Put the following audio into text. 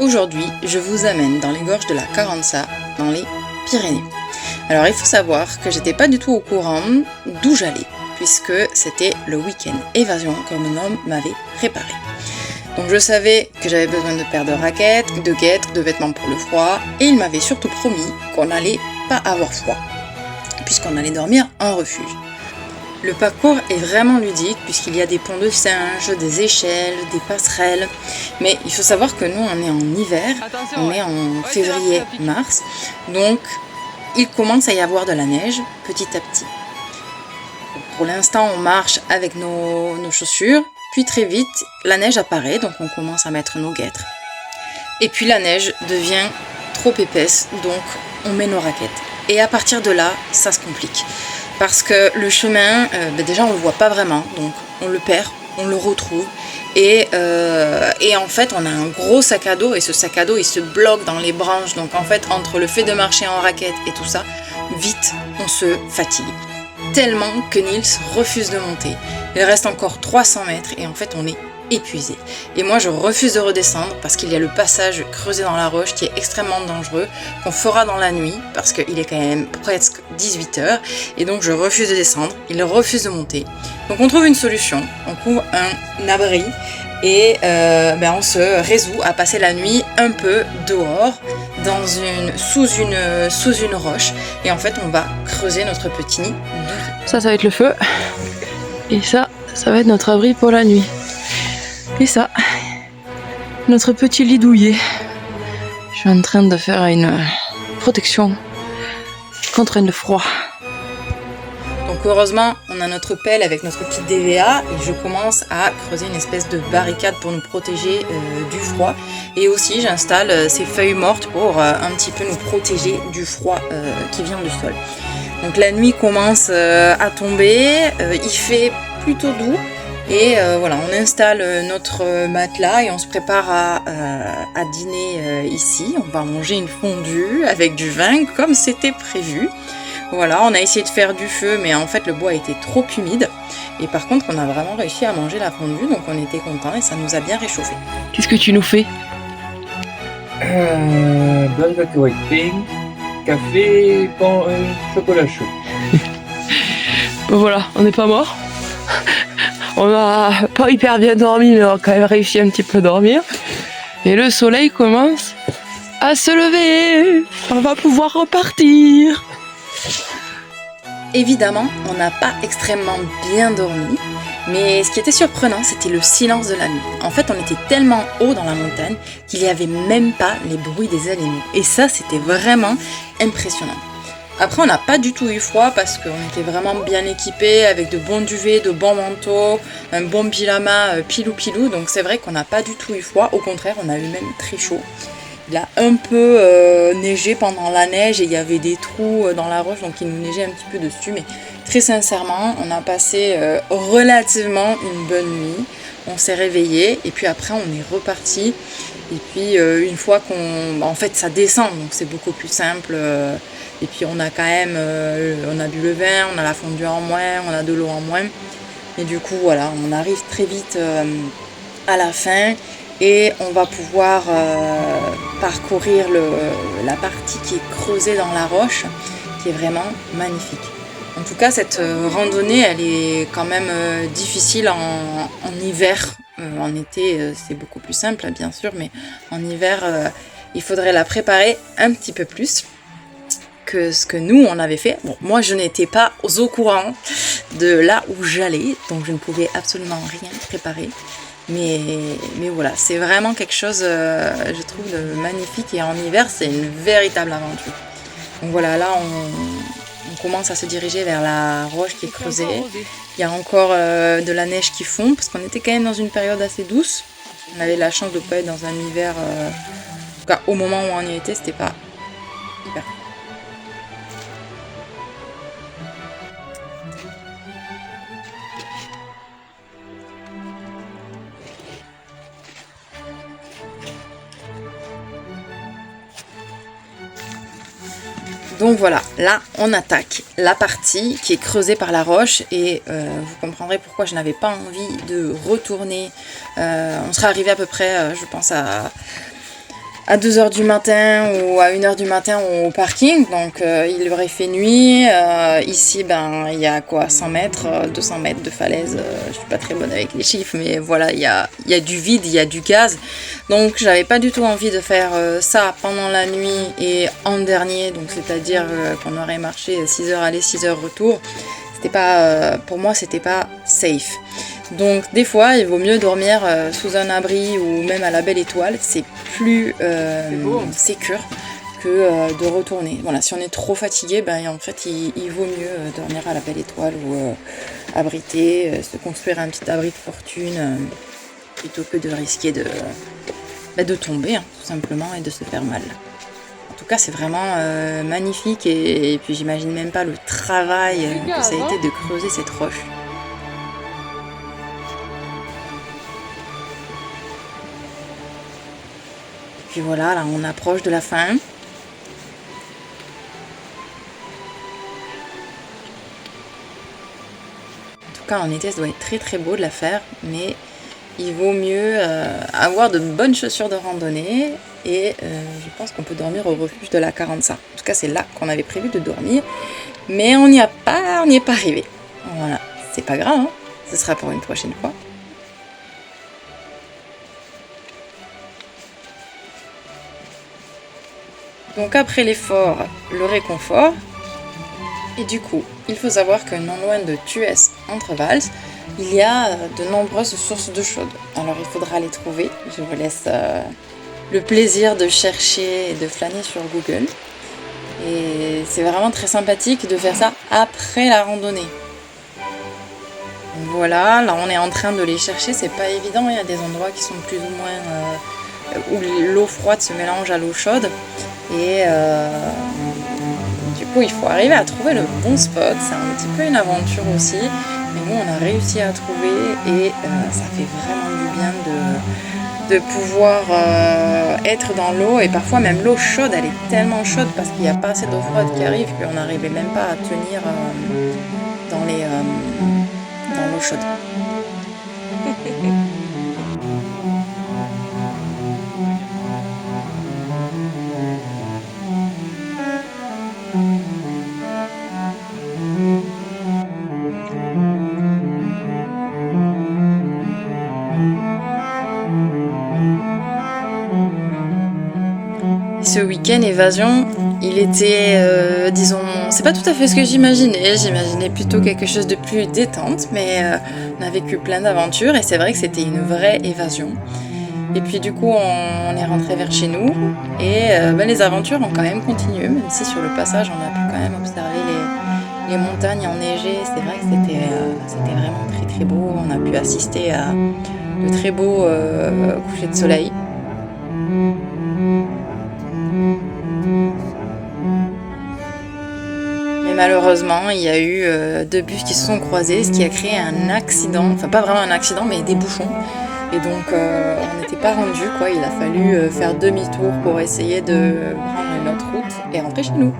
Aujourd'hui, je vous amène dans les gorges de la Carranza, dans les Pyrénées. Alors il faut savoir que j'étais pas du tout au courant d'où j'allais, puisque c'était le week-end évasion que mon homme m'avait préparé. Donc je savais que j'avais besoin de paires de raquettes, de guêtres, de vêtements pour le froid, et il m'avait surtout promis qu'on n'allait pas avoir froid, puisqu'on allait dormir en refuge. Le parcours est vraiment ludique puisqu'il y a des ponts de singes, des échelles, des passerelles. Mais il faut savoir que nous on est en hiver, on est en février-mars, donc il commence à y avoir de la neige petit à petit. Pour l'instant on marche avec nos chaussures, puis très vite la neige apparaît, donc on commence à mettre nos guêtres. Et puis la neige devient trop épaisse, donc on met nos raquettes. Et à partir de là, ça se complique. Parce que le chemin, déjà on le voit pas vraiment, donc on le perd, on le retrouve. Et en fait on a un gros sac à dos et ce sac à dos il se bloque dans les branches. Donc en fait entre le fait de marcher en raquette et tout ça, vite on se fatigue. Tellement que Nils refuse de monter. Il reste encore 300 mètres et en fait on est épuisé. Et moi je refuse de redescendre parce qu'il y a le passage creusé dans la roche qui est extrêmement dangereux, qu'on fera dans la nuit parce qu'il est quand même presque 18h et donc je refuse de descendre, il refuse de monter. Donc on trouve une solution, on trouve un abri et on se résout à passer la nuit un peu dehors sous une roche et en fait on va creuser notre petit nid. Ça va être le feu et ça va être notre abri pour la nuit. Et ça, notre petit lit douillet. Je suis en train de faire une protection contre le froid. Donc heureusement, on a notre pelle avec notre petit DVA et je commence à creuser une espèce de barricade pour nous protéger du froid. Et aussi, j'installe ces feuilles mortes pour un petit peu nous protéger du froid qui vient du sol. Donc la nuit commence à tomber, il fait plutôt doux. Et voilà, on installe notre matelas et on se prépare à dîner ici. On va manger une fondue avec du vin comme c'était prévu. Voilà, on a essayé de faire du feu, mais en fait le bois était trop humide. Et par contre, on a vraiment réussi à manger la fondue, donc on était contents et ça nous a bien réchauffé. Qu'est-ce que tu nous fais? Black white pink, café, pain, chocolat chaud. Bon voilà, on n'est pas mort. On n'a pas hyper bien dormi, mais on a quand même réussi un petit peu à dormir. Et le soleil commence à se lever. On va pouvoir repartir. Évidemment, on n'a pas extrêmement bien dormi, mais ce qui était surprenant, c'était le silence de la nuit. En fait, on était tellement haut dans la montagne qu'il n'y avait même pas les bruits des animaux. Et ça, c'était vraiment impressionnant. Après, on n'a pas du tout eu froid parce qu'on était vraiment bien équipés avec de bons duvets, de bons manteaux, un bon pyjama pilou-pilou. Donc c'est vrai qu'on n'a pas du tout eu froid. Au contraire, on a eu même très chaud. Il a un peu neigé pendant la neige et il y avait des trous dans la roche, donc il nous neigeait un petit peu dessus. Mais très sincèrement, on a passé relativement une bonne nuit. On s'est réveillé et puis après, on est reparti. Et puis une fois en fait, ça descend, donc c'est beaucoup plus simple. Et puis on a quand même, on a bu le vin, on a la fondue en moins, on a de l'eau en moins. Et du coup, voilà, on arrive très vite à la fin et on va pouvoir parcourir la partie qui est creusée dans la roche, qui est vraiment magnifique. En tout cas, cette randonnée, elle est quand même difficile en hiver. En été, c'est beaucoup plus simple, bien sûr, mais en hiver, il faudrait la préparer un petit peu plus que ce que nous on avait fait. Bon, moi je n'étais pas au courant de là où j'allais, donc je ne pouvais absolument rien préparer. Mais voilà, c'est vraiment quelque chose, je trouve, de magnifique. Et en hiver, c'est une véritable aventure. Donc voilà, là on commence à se diriger vers la roche qui est creusée. Il y a encore de la neige qui fond, parce qu'on était quand même dans une période assez douce. On avait la chance de ne pas être dans un hiver, en tout cas au moment où on y était, c'était pas hyper. Donc voilà, là on attaque la partie qui est creusée par la roche et vous comprendrez pourquoi je n'avais pas envie de retourner. On serait arrivé à peu près, je pense, à 2h du matin ou à 1h du matin au parking, donc il aurait fait nuit. Ici, ben, il y a quoi, 100 mètres, 200 mètres de falaise. Je suis pas très bonne avec les chiffres, mais voilà, il y a du vide, il y a du gaz. Donc j'avais pas du tout envie de faire ça pendant la nuit et en dernier, donc c'est-à-dire qu'on aurait marché 6h aller, 6h retour. C'était pas, pour moi, c'était pas safe. Donc des fois, il vaut mieux dormir sous un abri ou même à la belle étoile. C'est plus sécure que de retourner. Voilà, si on est trop fatigué, ben, en fait, il vaut mieux dormir à la belle étoile ou abriter, se construire un petit abri de fortune plutôt que de risquer de tomber, hein, tout simplement, et de se faire mal. En tout cas, c'est vraiment magnifique et puis j'imagine même pas le travail que ça a été de creuser cette roche. Puis voilà, là on approche de la fin. En tout cas, en été, ça doit être très très beau de la faire, mais il vaut mieux avoir de bonnes chaussures de randonnée et je pense qu'on peut dormir au refuge de la Carranza. En tout cas, c'est là qu'on avait prévu de dormir, mais on n'y est pas arrivé. Voilà, c'est pas grave, hein, ce sera pour une prochaine fois. Donc après l'effort, le réconfort. Et du coup, il faut savoir que non loin de Thuès, entre Vals, il y a de nombreuses sources d'eau chaude. Alors il faudra les trouver. Je vous laisse le plaisir de chercher et de flâner sur Google. Et c'est vraiment très sympathique de faire ça après la randonnée. Voilà, là on est en train de les chercher, c'est pas évident. Il y a des endroits qui sont plus ou moins où l'eau froide se mélange à l'eau chaude. Et du coup, il faut arriver à trouver le bon spot. C'est un petit peu une aventure aussi. Mais nous, on a réussi à trouver et ça fait vraiment du bien de pouvoir être dans l'eau. Et parfois, même l'eau chaude, elle est tellement chaude parce qu'il n'y a pas assez d'eau froide qui arrive qu'on n'arrivait même pas à tenir dans l'eau chaude. Ce week-end évasion, il était, disons, c'est pas tout à fait ce que j'imaginais. J'imaginais plutôt quelque chose de plus détente, mais on a vécu plein d'aventures et c'est vrai que c'était une vraie évasion. Et puis du coup, on est rentré vers chez nous et les aventures ont quand même continué, même si sur le passage, on a pu quand même observer les montagnes enneigées. C'est vrai que c'était vraiment très très beau. On a pu assister à de très beaux couchers de soleil. Mais malheureusement, il y a eu 2 bus qui se sont croisés, ce qui a créé un accident, enfin pas vraiment un accident, mais des bouchons. Et donc on n'était pas rendu, quoi. Il a fallu faire demi-tour pour essayer de prendre une autre route et rentrer chez nous.